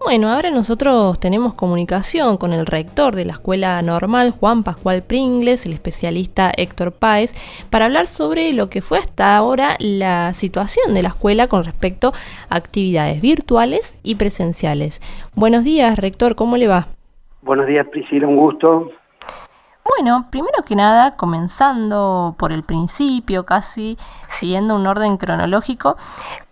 Bueno, ahora nosotros tenemos comunicación con el rector de la Escuela Normal, Juan Pascual Pringles, el especialista Héctor Páez, para hablar sobre lo que fue hasta ahora la situación de la escuela con respecto a actividades virtuales y presenciales. Buenos días, rector, ¿cómo le va? Buenos días, Priscila, un gusto. Bueno, primero que nada, comenzando por el principio, casi siguiendo un orden cronológico,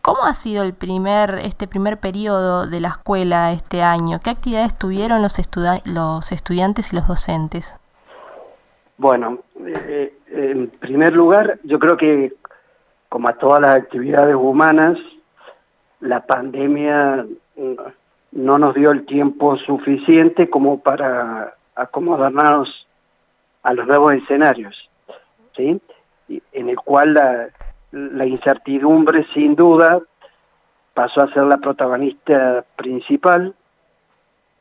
¿cómo ha sido este primer periodo de la escuela este año? ¿Qué actividades tuvieron los estudiantes y los docentes? Bueno, en primer lugar, yo creo que como a todas las actividades humanas, la pandemia no nos dio el tiempo suficiente como para acomodarnos a los nuevos escenarios, ¿sí? En el cual la incertidumbre, sin duda, pasó a ser la protagonista principal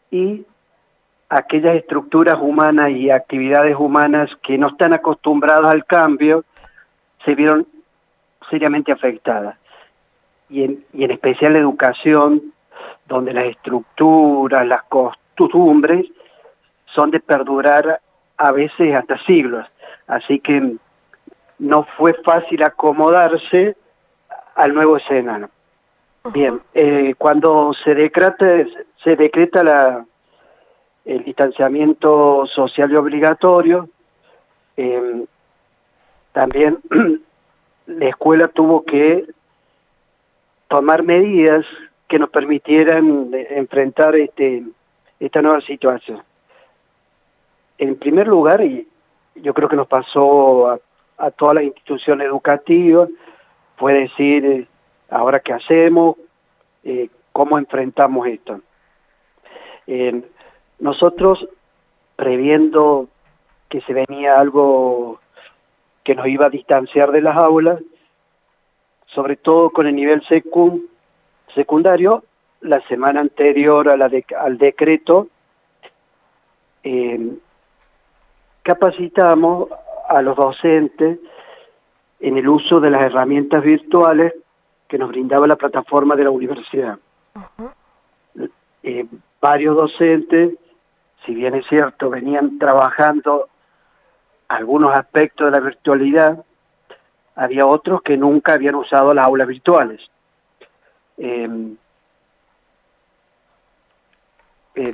y aquellas estructuras humanas y actividades humanas que no están acostumbradas al cambio se vieron seriamente afectadas. Y en especial la educación, donde las estructuras, las costumbres son de perdurar a veces hasta siglos. Así que no fue fácil acomodarse al nuevo escenario. Bien, cuando se decreta el distanciamiento social y obligatorio, eh, también la escuela tuvo que tomar medidas que nos permitieran enfrentar esta nueva situación. En primer lugar, y yo creo que nos pasó a todas las instituciones educativas, fue decir, ahora qué hacemos, cómo enfrentamos esto. Eh, Nosotros, previendo que se venía algo que nos iba a distanciar de las aulas, sobre todo con el nivel secundario, la semana anterior al decreto, eh, capacitamos a los docentes en el uso de las herramientas virtuales que nos brindaba la plataforma de la universidad. Eh, Varios docentes, si bien es cierto, venían trabajando algunos aspectos de la virtualidad, había otros que nunca habían usado las aulas virtuales. Eh, eh,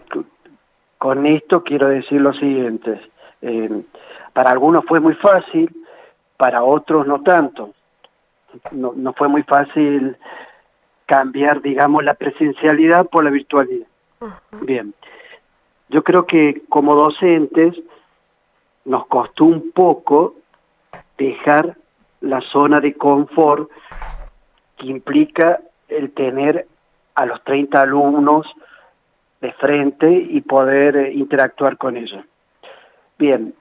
con esto quiero decir lo siguiente. Eh, para algunos fue muy fácil, para otros no tanto. No fue muy fácil cambiar, digamos, la presencialidad por la virtualidad. Bien, yo creo que como docentes nos costó un poco dejar la zona de confort que implica el tener a los 30 alumnos de frente y poder interactuar con ellos. Bien,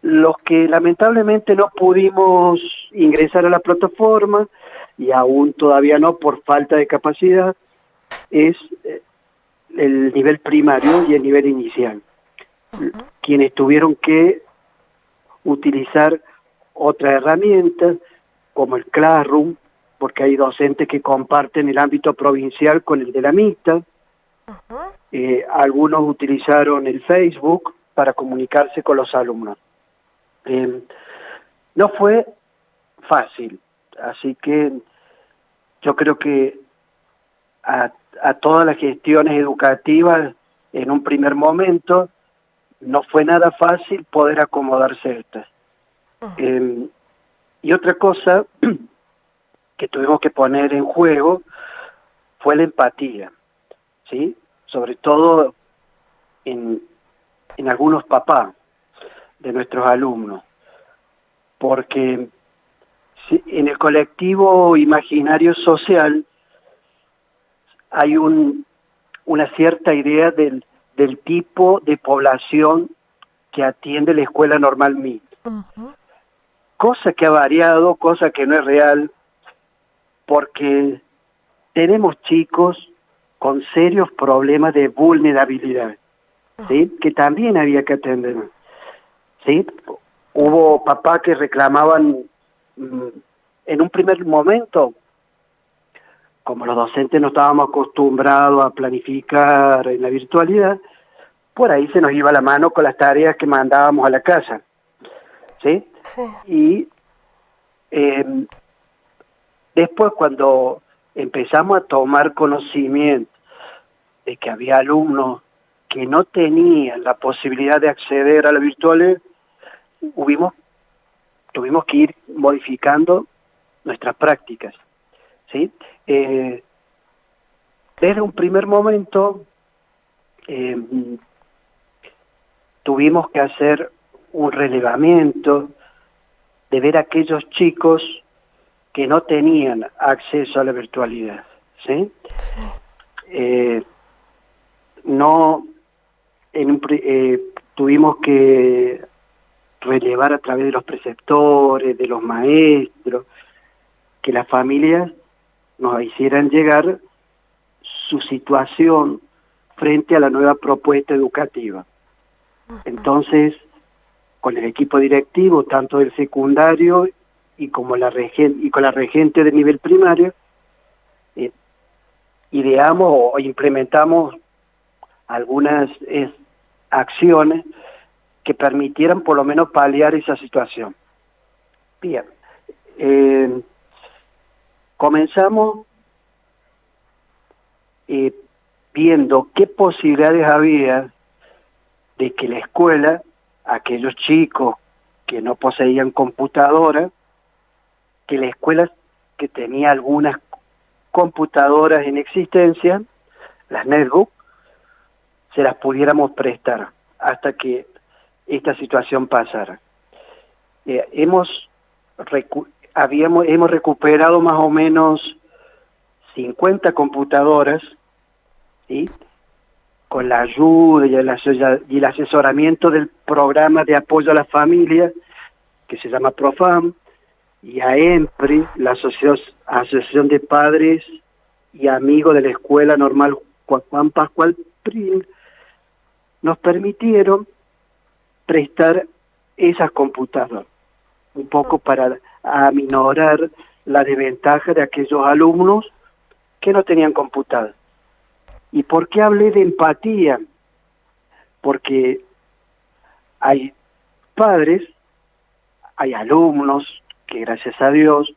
los que lamentablemente no pudimos ingresar a la plataforma y aún todavía no por falta de capacidad es el nivel primario y el nivel inicial, quienes tuvieron que utilizar otras herramientas como el Classroom, porque hay docentes que comparten el ámbito provincial con el de la mixta. Algunos utilizaron el Facebook para comunicarse con los alumnos. No fue fácil, así que yo creo que a todas las gestiones educativas en un primer momento no fue nada fácil poder acomodarse a estas. Y otra cosa que tuvimos que poner en juego fue la empatía, ¿sí? Sobre todo en algunos papás de nuestros alumnos, porque en el colectivo imaginario social hay una cierta idea del tipo de población que atiende la escuela normal mixta, cosa que ha variado, cosa que no es real, porque tenemos chicos con serios problemas de vulnerabilidad, ¿sí? Que también había que atender, ¿sí? Hubo papás que reclamaban en un primer momento como los docentes no estábamos acostumbrados a planificar en la virtualidad, por ahí se nos iba la mano con las tareas que mandábamos a la casa, ¿sí? Sí. Y después, cuando empezamos a tomar conocimiento de que había alumnos que no tenían la posibilidad de acceder a la virtualidad, tuvimos que ir modificando nuestras prácticas, ¿sí? Desde un primer momento tuvimos que hacer un relevamiento de ver a aquellos chicos que no tenían acceso a la virtualidad, ¿sí? Sí. Tuvimos que relevar a través de los preceptores, de los maestros, que las familias nos hicieran llegar su situación frente a la nueva propuesta educativa. Entonces, con el equipo directivo, tanto del secundario y con la regente del nivel primario, ideamos o implementamos algunas acciones que permitieran por lo menos paliar esa situación. Bien, comenzamos viendo qué posibilidades había de que la escuela, aquellos chicos que no poseían computadora, que la escuela que tenía algunas computadoras en existencia, las netbooks, se las pudiéramos prestar hasta que esta situación pasara. Hemos recuperado más o menos 50 computadoras, ¿sí? Con la ayuda y el asesoramiento del programa de apoyo a la familia, que se llama PROFAM, y a EMPRI, la Asociación de Padres y Amigos de la Escuela Normal Juan Pascual Pring, nos permitieron prestar esas computadoras, un poco para aminorar la desventaja de aquellos alumnos que no tenían computadora. ¿Y por qué hablé de empatía? Porque hay padres, hay alumnos que gracias a Dios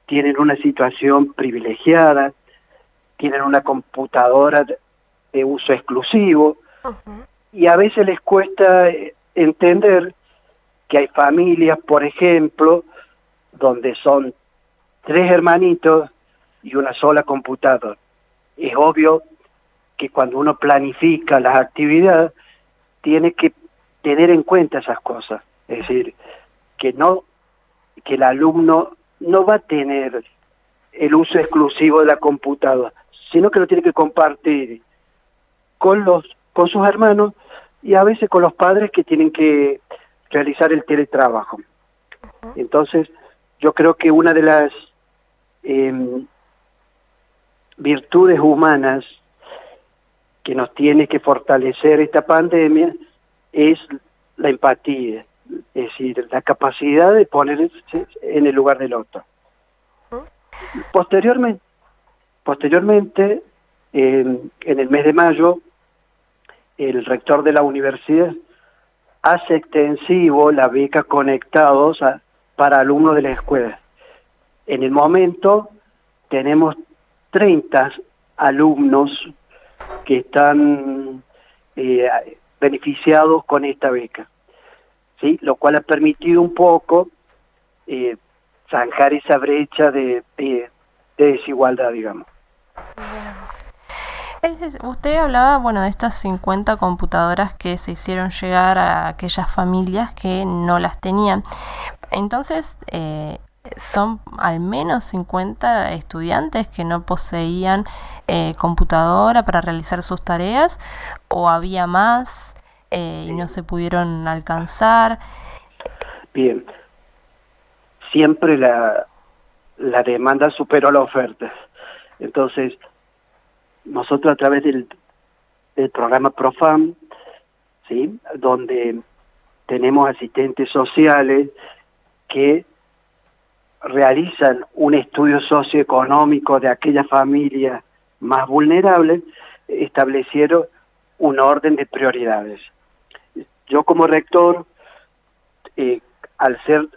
tienen una situación privilegiada, tienen una computadora de uso exclusivo, y a veces les cuesta entender que hay familias, por ejemplo, donde son 3 hermanitos y una sola computadora. Es obvio que cuando uno planifica las actividades, tiene que tener en cuenta esas cosas. Es decir, que el alumno no va a tener el uso exclusivo de la computadora, sino que lo tiene que compartir con sus hermanos y a veces con los padres que tienen que realizar el teletrabajo. Entonces, yo creo que una de las virtudes humanas que nos tiene que fortalecer esta pandemia es la empatía, es decir, la capacidad de ponerse en el lugar del otro. Posteriormente, en el mes de mayo, el rector de la universidad hace extensivo la beca Conectados para alumnos de la escuela. En el momento tenemos 30 alumnos que están beneficiados con esta beca, ¿sí? Lo cual ha permitido un poco zanjar esa brecha de desigualdad, digamos. Usted hablaba, bueno, de estas 50 computadoras que se hicieron llegar a aquellas familias que no las tenían. Entonces, son al menos 50 estudiantes que no poseían computadora para realizar sus tareas, o había más y no se pudieron alcanzar. Bien, siempre la demanda superó la oferta. Entonces, nosotros a través del programa PROFAM, ¿sí?, donde tenemos asistentes sociales que realizan un estudio socioeconómico de aquellas familias más vulnerables, establecieron un orden de prioridades. Yo como rector, al ser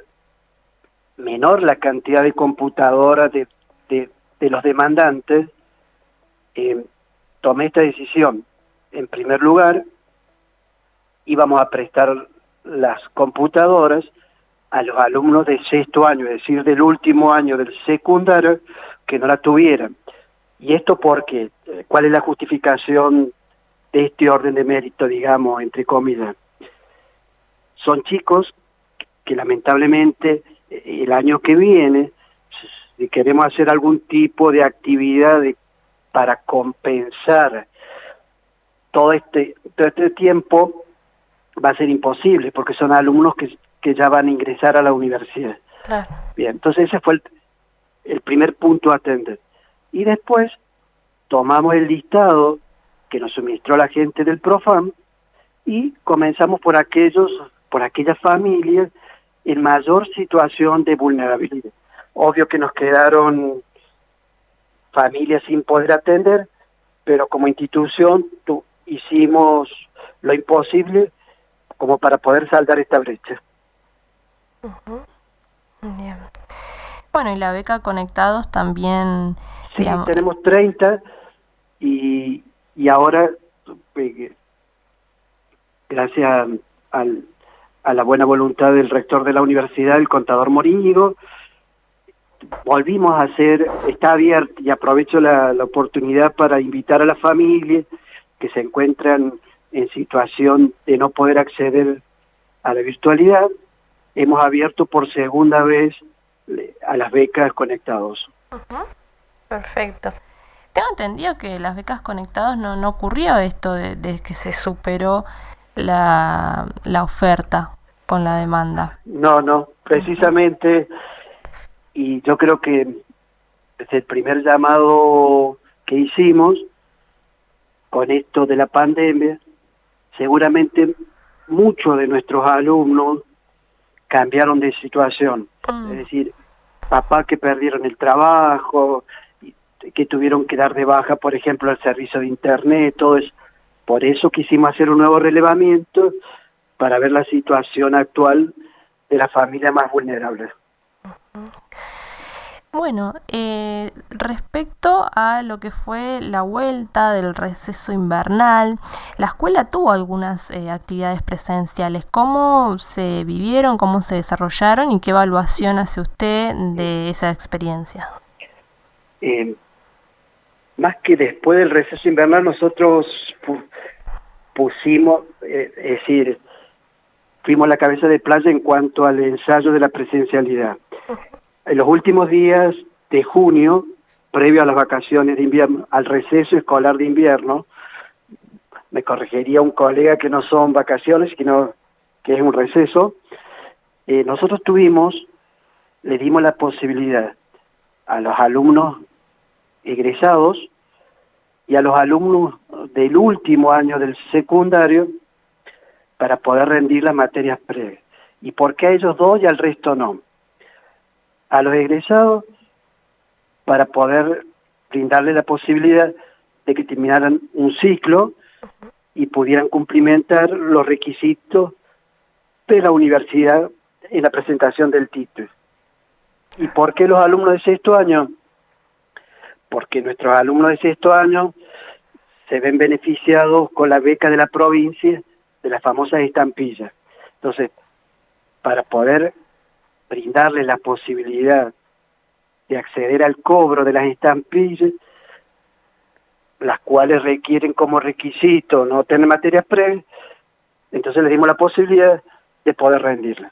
menor la cantidad de computadoras de los demandantes, tomé esta decisión. En primer lugar, íbamos a prestar las computadoras a los alumnos de sexto año, es decir, del último año del secundario, que no la tuvieran. ¿Y esto por qué? ¿Cuál es la justificación de este orden de mérito, digamos, entre comillas? Son chicos que lamentablemente el año que viene, si queremos hacer algún tipo de actividad para compensar todo este tiempo, va a ser imposible, porque son alumnos que ya van a ingresar a la universidad. Claro. Bien, entonces ese fue el primer punto a atender. Y después tomamos el listado que nos suministró la gente del Profam y comenzamos por aquellas familias en mayor situación de vulnerabilidad. Obvio que nos quedaron familias sin poder atender, pero como institución hicimos lo imposible como para poder saldar esta brecha. Bien. Bueno, y la beca Conectados también... Sí, digamos, tenemos 30 y ahora, gracias a la buena voluntad del rector de la universidad, el contador Morínigo, volvimos a hacer, está abierto, y aprovecho la oportunidad para invitar a las familias que se encuentran en situación de no poder acceder a la virtualidad. Hemos abierto por segunda vez a las becas Conectados. Perfecto. Tengo entendido que las becas Conectados no ocurrió esto de que se superó la oferta con la demanda. No, precisamente, y yo creo que desde el primer llamado que hicimos con esto de la pandemia, seguramente muchos de nuestros alumnos cambiaron de situación. Es decir, papás que perdieron el trabajo, que tuvieron que dar de baja, por ejemplo, el servicio de internet, todo eso. Por eso quisimos hacer un nuevo relevamiento para ver la situación actual de las familias más vulnerables. Bueno, respecto a lo que fue la vuelta del receso invernal, la escuela tuvo algunas actividades presenciales. ¿Cómo se vivieron, cómo se desarrollaron y qué evaluación hace usted de esa experiencia? Más que después del receso invernal, nosotros pusimos, es decir, fuimos la cabeza de playa en cuanto al ensayo de la presencialidad. En los últimos días de junio, previo a las vacaciones de invierno, al receso escolar de invierno, me corregiría un colega que no son vacaciones, sino que es un receso, nosotros le dimos la posibilidad a los alumnos egresados y a los alumnos del último año del secundario para poder rendir las materias previas. ¿Y por qué a ellos dos y al resto no? A los egresados para poder brindarle la posibilidad de que terminaran un ciclo y pudieran cumplimentar los requisitos de la universidad en la presentación del título. ¿Y por qué los alumnos de sexto año? Porque nuestros alumnos de sexto año se ven beneficiados con la beca de la provincia de las famosas estampillas. Entonces, para poder brindarles la posibilidad de acceder al cobro de las estampillas, las cuales requieren como requisito no tener materias previas, entonces les dimos la posibilidad de poder rendirla.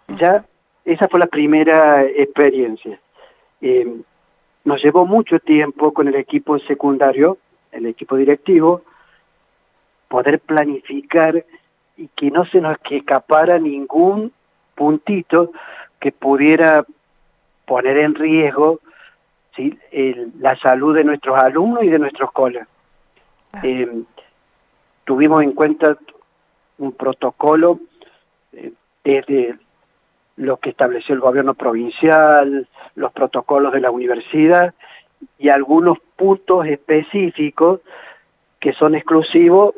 Ya, esa fue la primera experiencia. Nos llevó mucho tiempo con el equipo secundario, el equipo directivo, poder planificar y que no se nos escapara ningún puntito que pudiera poner en riesgo, ¿sí?, la salud de nuestros alumnos y de nuestros colegas. Tuvimos en cuenta un protocolo desde lo que estableció el gobierno provincial, los protocolos de la universidad y algunos puntos específicos que son exclusivos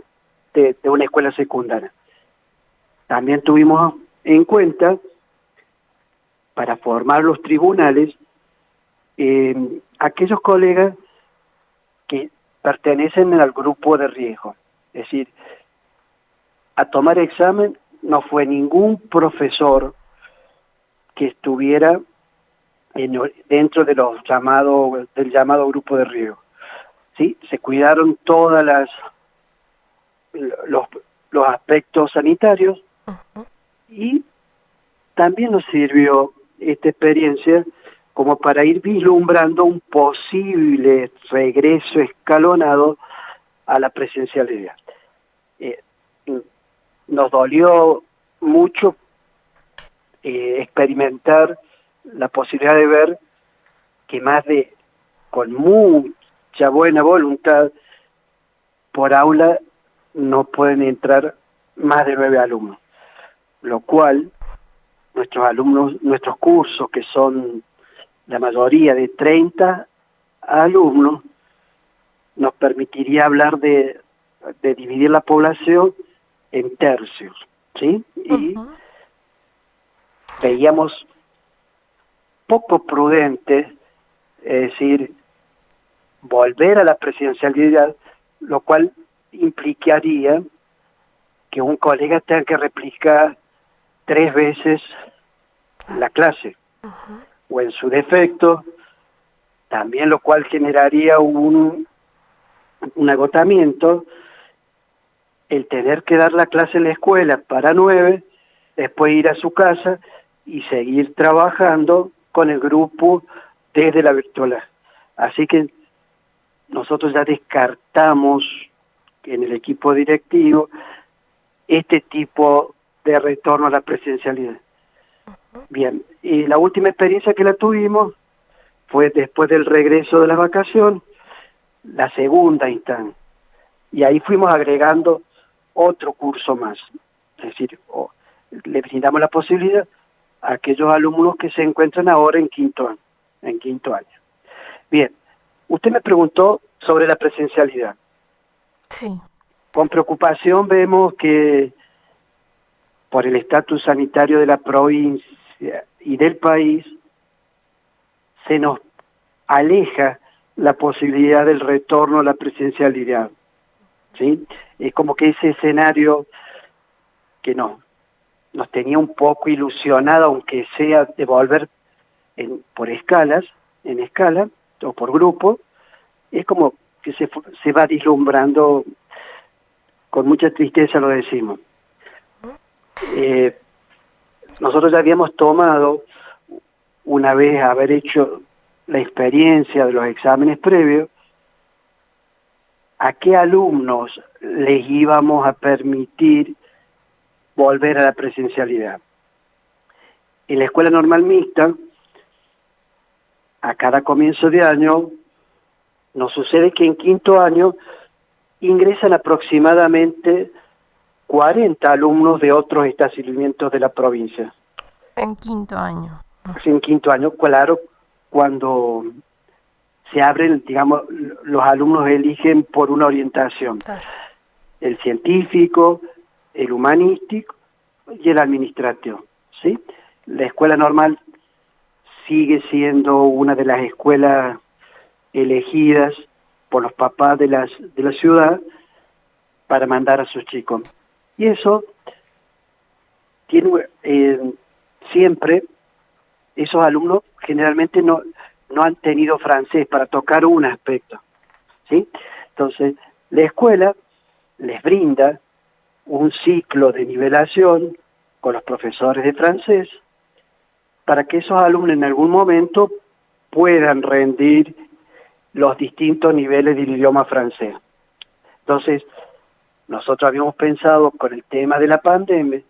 de una escuela secundaria. También tuvimos en cuenta, para formar los tribunales, aquellos colegas que pertenecen al grupo de riesgo. Es decir, a tomar examen no fue ningún profesor que estuviera dentro de del llamado grupo de riesgo. ¿Sí? Se cuidaron los aspectos sanitarios y también nos sirvió esta experiencia como para ir vislumbrando un posible regreso escalonado a la presencialidad. Nos dolió mucho experimentar la posibilidad de ver que con mucha buena voluntad, por aula no pueden entrar más de 9 alumnos, lo cual nuestros cursos, que son la mayoría de 30 alumnos, nos permitiría hablar de dividir la población en tercios, ¿sí? Y veíamos poco prudente, es decir, volver a la presencialidad, lo cual implicaría que un colega tenga que replicar 3 veces la clase, o en su defecto, también, lo cual generaría un agotamiento, el tener que dar la clase en la escuela para 9, después ir a su casa y seguir trabajando con el grupo desde la virtualidad. Así que nosotros ya descartamos en el equipo directivo este tipo de retorno a la presencialidad. Bien, y la última experiencia que la tuvimos fue después del regreso de la vacación, la segunda instancia, y ahí fuimos agregando otro curso más, es decir, le brindamos la posibilidad a aquellos alumnos que se encuentran ahora en quinto año. Bien, usted me preguntó sobre la presencialidad. Sí. Con preocupación vemos que por el estatus sanitario de la provincia y del país se nos aleja la posibilidad del retorno a la presencialidad, ¿sí? Es como que ese escenario que nos tenía un poco ilusionado, aunque sea de volver por escalas, en escala o por grupo, es como que se va vislumbrando, con mucha tristeza lo decimos. Nosotros ya habíamos tomado, una vez haber hecho la experiencia de los exámenes previos, a qué alumnos les íbamos a permitir volver a la presencialidad. En la escuela normal mixta, a cada comienzo de año, nos sucede que en quinto año ingresan aproximadamente 40 alumnos de otros establecimientos de la provincia. En quinto año. En quinto año, claro, cuando se abren, digamos, los alumnos eligen por una orientación. Claro. El científico, el humanístico y el administrativo, ¿sí? La escuela normal sigue siendo una de las escuelas elegidas por los papás de la ciudad para mandar a sus chicos. Y eso tiene siempre, esos alumnos generalmente no han tenido francés, para tocar un aspecto, ¿sí? Entonces, la escuela les brinda un ciclo de nivelación con los profesores de francés para que esos alumnos en algún momento puedan rendir los distintos niveles del idioma francés. Entonces, nosotros habíamos pensado, con el tema de la pandemia,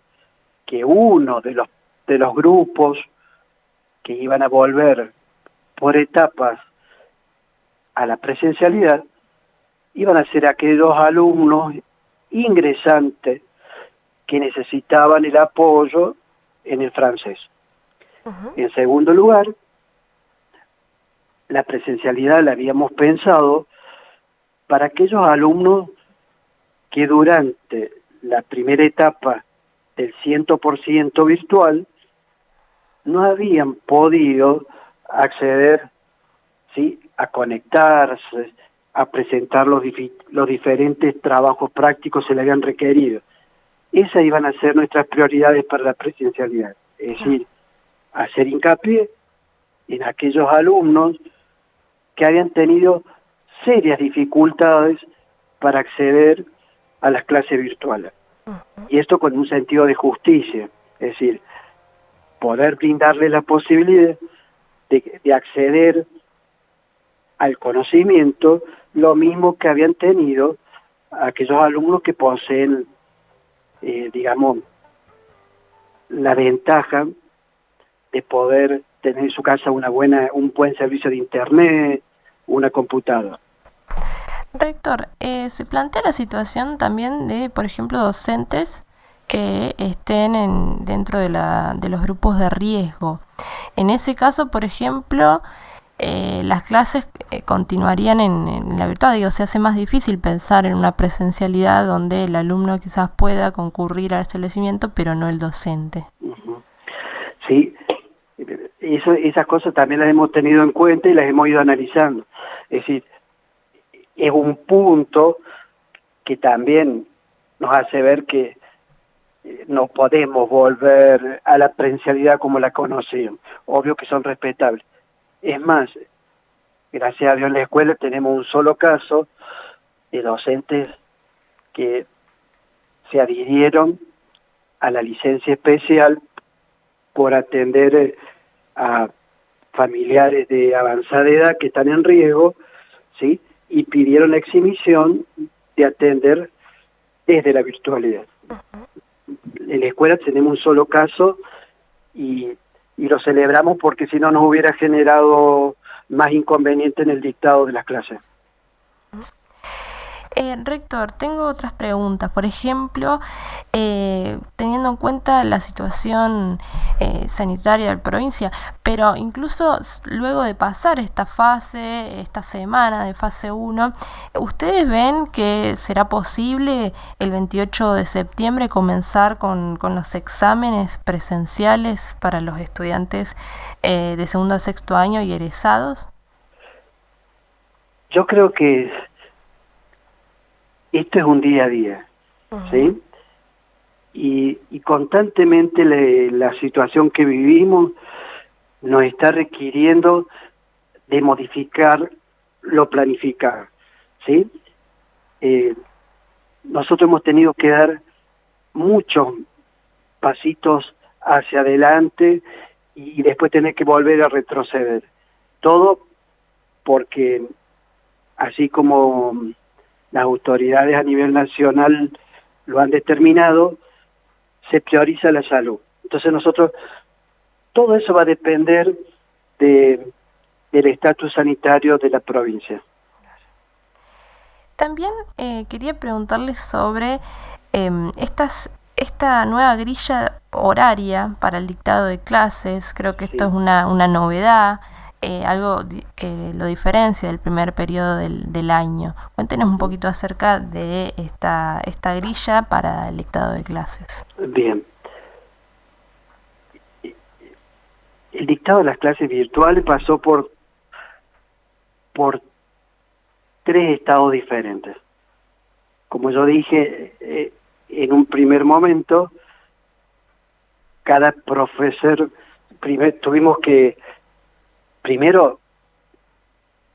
que uno de los grupos que iban a volver por etapas a la presencialidad iban a ser aquellos alumnos ingresantes que necesitaban el apoyo en el francés. En segundo lugar, la presencialidad la habíamos pensado para aquellos alumnos que durante la primera etapa del 100% virtual no habían podido acceder, ¿sí?, a conectarse, a presentar los diferentes trabajos prácticos que se le habían requerido. Esas iban a ser nuestras prioridades para la presencialidad, es decir, hacer hincapié en aquellos alumnos que habían tenido serias dificultades para acceder a las clases virtuales. Y esto con un sentido de justicia, es decir, poder brindarle la posibilidad de acceder al conocimiento, lo mismo que habían tenido aquellos alumnos que poseen, digamos, la ventaja de poder tener en su casa un buen servicio de internet, una computadora. Rector, se plantea la situación también de, por ejemplo, docentes que estén dentro de los grupos de riesgo. En ese caso, por ejemplo, las clases continuarían en la virtual. Digo, se hace más difícil pensar en una presencialidad donde el alumno quizás pueda concurrir al establecimiento, pero no el docente. Sí, esas cosas también las hemos tenido en cuenta y las hemos ido analizando. Es decir, es un punto que también nos hace ver que no podemos volver a la presencialidad como la conocíamos. Obvio que son respetables. Es más, gracias a Dios en la escuela tenemos un solo caso de docentes que se adhirieron a la licencia especial por atender a familiares de avanzada edad que están en riesgo, ¿sí?, y pidieron la exhibición de atender desde la virtualidad. En la escuela tenemos un solo caso y lo celebramos porque si no nos hubiera generado más inconveniente en el dictado de las clases. Rector, tengo otras preguntas. Por ejemplo, teniendo en cuenta la situación sanitaria de la provincia, pero incluso luego de pasar esta semana de fase 1, ¿ustedes ven que será posible el 28 de septiembre comenzar con los exámenes presenciales para los estudiantes de segundo a sexto año y egresados? Yo creo que esto es un día a día, ¿sí? Y constantemente la situación que vivimos nos está requiriendo de modificar lo planificado, ¿sí? Nosotros hemos tenido que dar muchos pasitos hacia adelante y después tener que volver a retroceder. Todo porque, así como las autoridades a nivel nacional lo han determinado, se prioriza la salud. Entonces todo eso va a depender del estatus sanitario de la provincia. También quería preguntarles sobre esta nueva grilla horaria para el dictado de clases. Creo que esto es una novedad. Algo que lo diferencia del primer periodo del año. Cuéntenos un poquito acerca de esta grilla para el dictado de clases. Bien. El dictado de las clases virtuales pasó por 3 estados diferentes. Como yo dije, en un primer momento, cada profesor, tuvimos que primero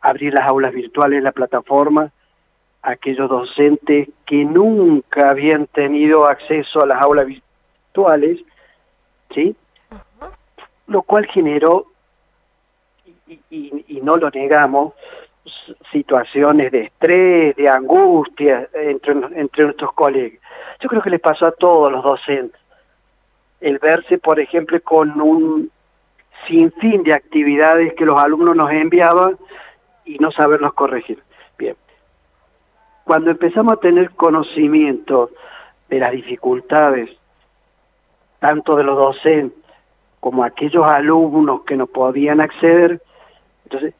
abrir las aulas virtuales en la plataforma a aquellos docentes que nunca habían tenido acceso a las aulas virtuales, ¿sí? Lo cual generó, y no lo negamos, situaciones de estrés, de angustia entre nuestros colegas. Yo creo que les pasó a todos los docentes el verse, por ejemplo, con un sinfín de actividades que los alumnos nos enviaban y no saberlos corregir. Bien. Cuando empezamos a tener conocimiento de las dificultades, tanto de los docentes como aquellos alumnos que no podían acceder. Entonces,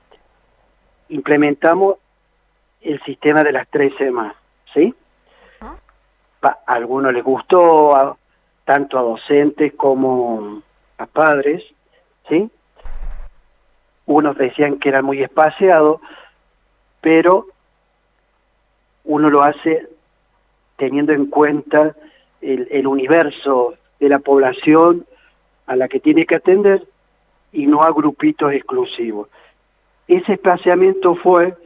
implementamos el sistema de las 3 semanas, ¿sí? A algunos les gustó, tanto a docentes como a padres, ¿sí? Unos decían que era muy espaciado, pero uno lo hace teniendo en cuenta el universo de la población a la que tiene que atender y no a grupitos exclusivos. Ese espaciamiento fue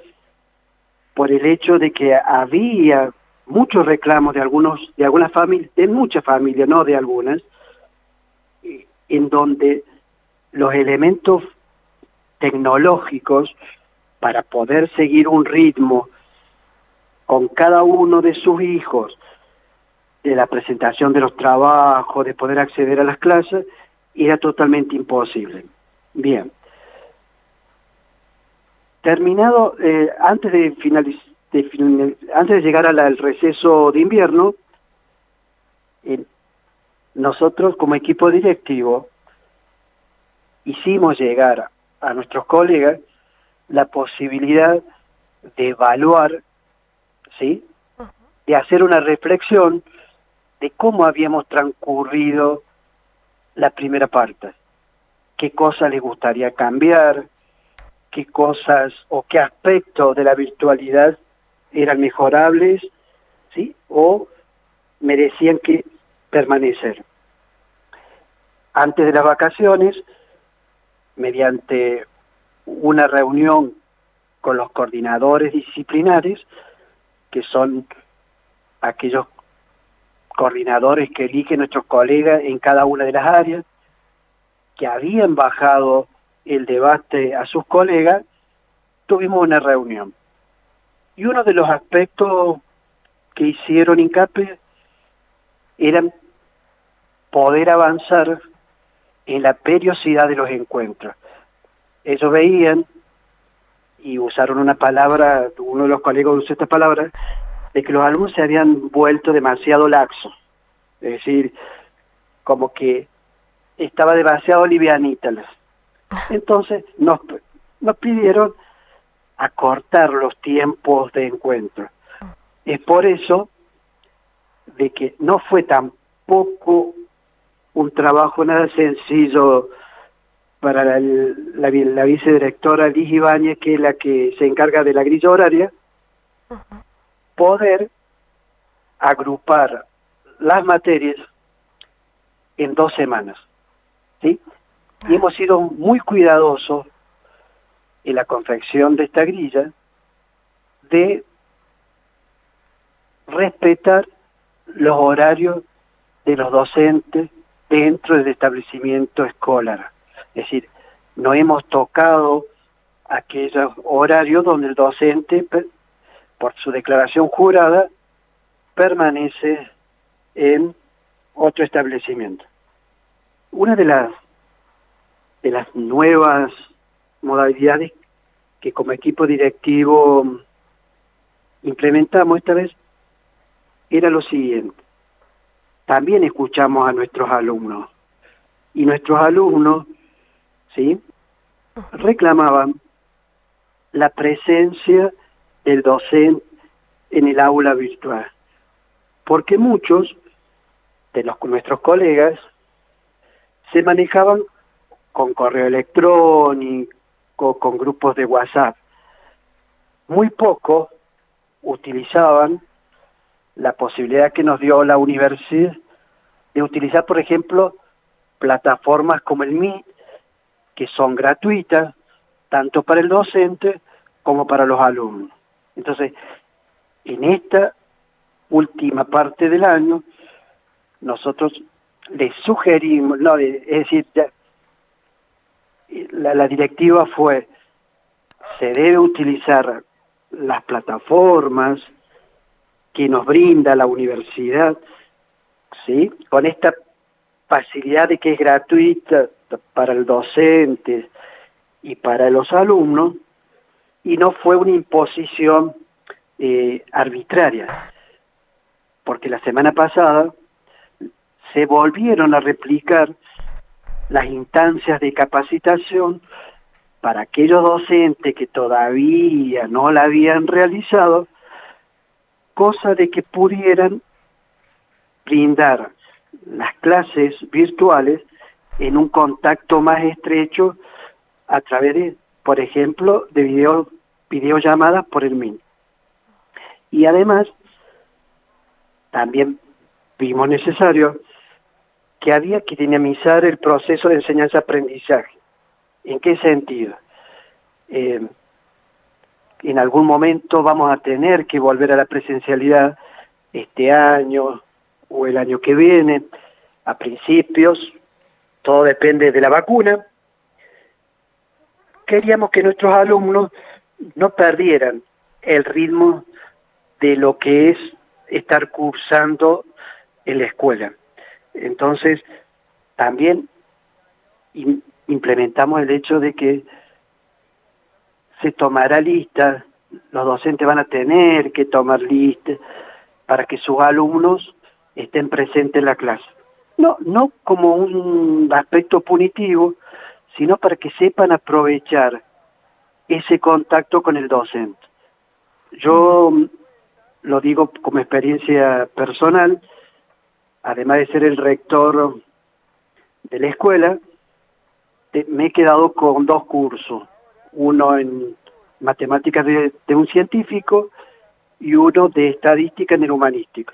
por el hecho de que había muchos reclamos de algunas familias, de muchas familias, no de algunas, en donde los elementos tecnológicos para poder seguir un ritmo con cada uno de sus hijos, de la presentación de los trabajos, de poder acceder a las clases, era totalmente imposible. Bien. Terminado, antes de antes de llegar al receso de invierno, nosotros como equipo directivo hicimos llegar a nuestros colegas la posibilidad de evaluar, ¿sí?, de hacer una reflexión de cómo habíamos transcurrido la primera parte, qué cosas les gustaría cambiar, qué cosas o qué aspectos de la virtualidad eran mejorables, ¿sí?, o merecían que permanecer. Antes de las vacaciones, mediante una reunión con los coordinadores disciplinares, que son aquellos coordinadores que eligen nuestros colegas en cada una de las áreas, que habían bajado el debate a sus colegas, tuvimos una reunión. Y uno de los aspectos que hicieron hincapié era poder avanzar en la periodicidad de los encuentros. Ellos veían, y usaron una palabra, uno de los colegas usó esta palabra, de que los alumnos se habían vuelto demasiado laxos, es decir, como que estaba demasiado livianita. Entonces nos pidieron acortar los tiempos de encuentro. Es por eso de que no fue tampoco un trabajo nada sencillo para la vicedirectora Liz Ibáñez, que es la que se encarga de la grilla horaria, poder agrupar las materias en 2 semanas, ¿sí? Y hemos sido muy cuidadosos en la confección de esta grilla de respetar los horarios de los docentes dentro del establecimiento escolar. Es decir, no hemos tocado aquellos horarios donde el docente, por su declaración jurada, permanece en otro establecimiento. Una de las nuevas modalidades que como equipo directivo implementamos esta vez era lo siguiente. También escuchamos a nuestros alumnos, y nuestros alumnos, ¿sí?, reclamaban la presencia del docente en el aula virtual, porque muchos de nuestros colegas se manejaban con correo electrónico, con grupos de WhatsApp. Muy pocos utilizaban la posibilidad que nos dio la universidad de utilizar, por ejemplo, plataformas como el Meet, que son gratuitas, tanto para el docente como para los alumnos. Entonces, en esta última parte del año, nosotros les sugerimos, es decir, la directiva fue, se debe utilizar las plataformas que nos brinda la universidad, ¿sí?, con esta facilidad de que es gratuita para el docente y para los alumnos, y no fue una imposición arbitraria, porque la semana pasada se volvieron a replicar las instancias de capacitación para aquellos docentes que todavía no la habían realizado, cosa de que pudieran brindar las clases virtuales en un contacto más estrecho a través de, por ejemplo, de videollamadas por el MIN. Y además, también vimos necesario que había que dinamizar el proceso de enseñanza-aprendizaje. ¿En qué sentido? En algún momento vamos a tener que volver a la presencialidad este año o el año que viene, a principios, todo depende de la vacuna. Queríamos que nuestros alumnos no perdieran el ritmo de lo que es estar cursando en la escuela. Entonces, también implementamos el hecho de que se tomará lista, los docentes van a tener que tomar lista para que sus alumnos estén presentes en la clase. No como un aspecto punitivo, sino para que sepan aprovechar ese contacto con el docente. Yo lo digo como experiencia personal, además de ser el rector de la escuela, me he quedado con 2 cursos, uno en matemáticas de un científico y uno de estadística en el humanística.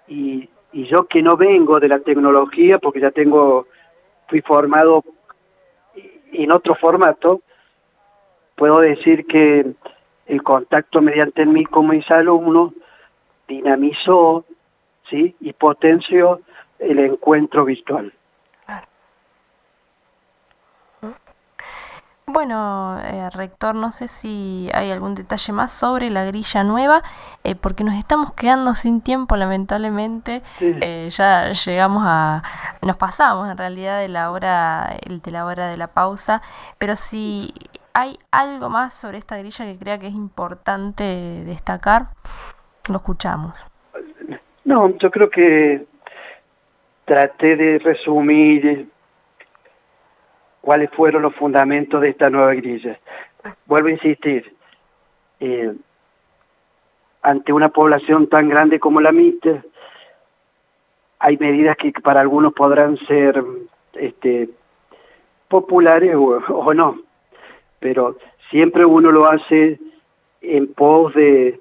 Y yo que no vengo de la tecnología, porque ya fui formado en otro formato, puedo decir que el contacto mediante mí con mis alumnos dinamizó, ¿sí?, y potenció el encuentro virtual. Bueno, rector, no sé si hay algún detalle más sobre la grilla nueva, porque nos estamos quedando sin tiempo, lamentablemente. Sí. Ya nos pasamos en realidad de la hora de la pausa, pero si hay algo más sobre esta grilla que crea que es importante destacar, lo escuchamos. No, yo creo que traté de resumir cuáles fueron los fundamentos de esta nueva grilla. Vuelvo a insistir, ante una población tan grande como la MIT, hay medidas que para algunos podrán ser populares o no, pero siempre uno lo hace en pos de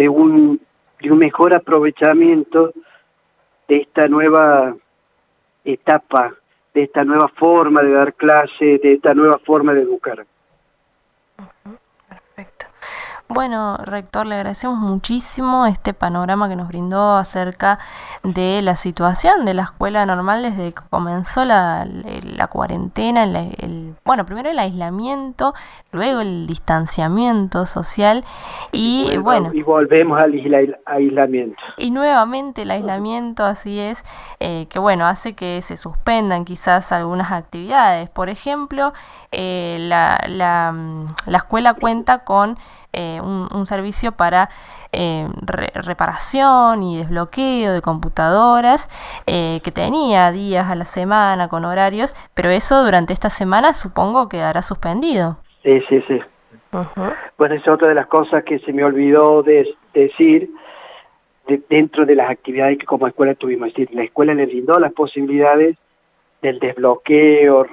un mejor aprovechamiento de esta nueva etapa, de esta nueva forma de dar clase, de esta nueva forma de educar. Perfecto. Bueno, rector, le agradecemos muchísimo este panorama que nos brindó acerca de la situación de la escuela normal desde que comenzó la cuarentena, primero el aislamiento, luego el distanciamiento social y bueno. Y volvemos al aislamiento. Y nuevamente el aislamiento, así es, que bueno, hace que se suspendan quizás algunas actividades. Por ejemplo, la escuela cuenta con un servicio para reparación y desbloqueo de computadoras que tenía días a la semana con horarios, pero eso durante esta semana supongo quedará suspendido. Sí. Uh-huh. Bueno, es otra de las cosas que se me olvidó decir dentro de las actividades que como escuela tuvimos. Es decir, la escuela le brindó las posibilidades del desbloqueo,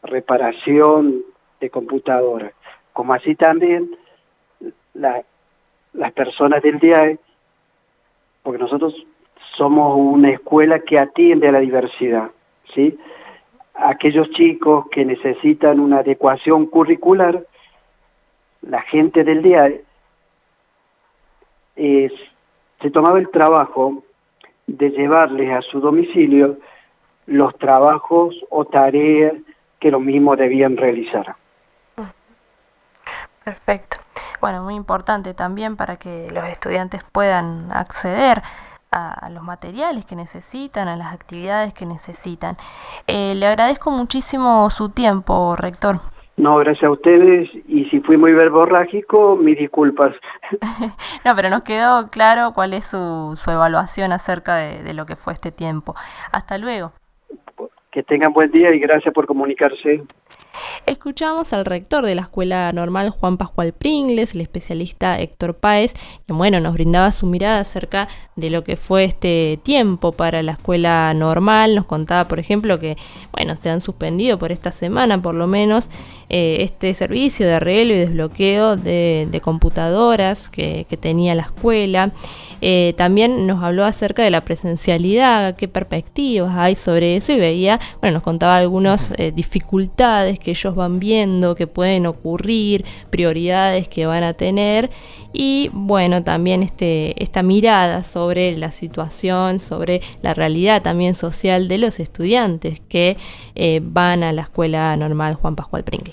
reparación de computadoras, como así también las personas del DIAE, porque nosotros somos una escuela que atiende a la diversidad, ¿sí? Aquellos chicos que necesitan una adecuación curricular, la gente del DIAE se tomaba el trabajo de llevarles a su domicilio los trabajos o tareas que los mismos debían realizar. Perfecto. Bueno, muy importante también para que los estudiantes puedan acceder a los materiales que necesitan, a las actividades que necesitan. Le agradezco muchísimo su tiempo, rector. No, gracias a ustedes, y si fui muy verborrágico, mis disculpas. No, pero nos quedó claro cuál es su evaluación acerca de lo que fue este tiempo. Hasta luego. Que tengan buen día y gracias por comunicarse. Escuchamos al rector de la Escuela Normal, Juan Pascual Pringles, el especialista Héctor Páez, que nos brindaba su mirada acerca de lo que fue este tiempo para la Escuela Normal. Nos contaba, por ejemplo, que se han suspendido por esta semana, por lo menos, este servicio de arreglo y desbloqueo de computadoras que tenía la escuela. También nos habló acerca de la presencialidad, qué perspectivas hay sobre eso, y veía, nos contaba algunas dificultades que ellos van viendo que pueden ocurrir, prioridades que van a tener, y también esta mirada sobre la situación, sobre la realidad también social de los estudiantes que van a la Escuela Normal Juan Pascual Pringles.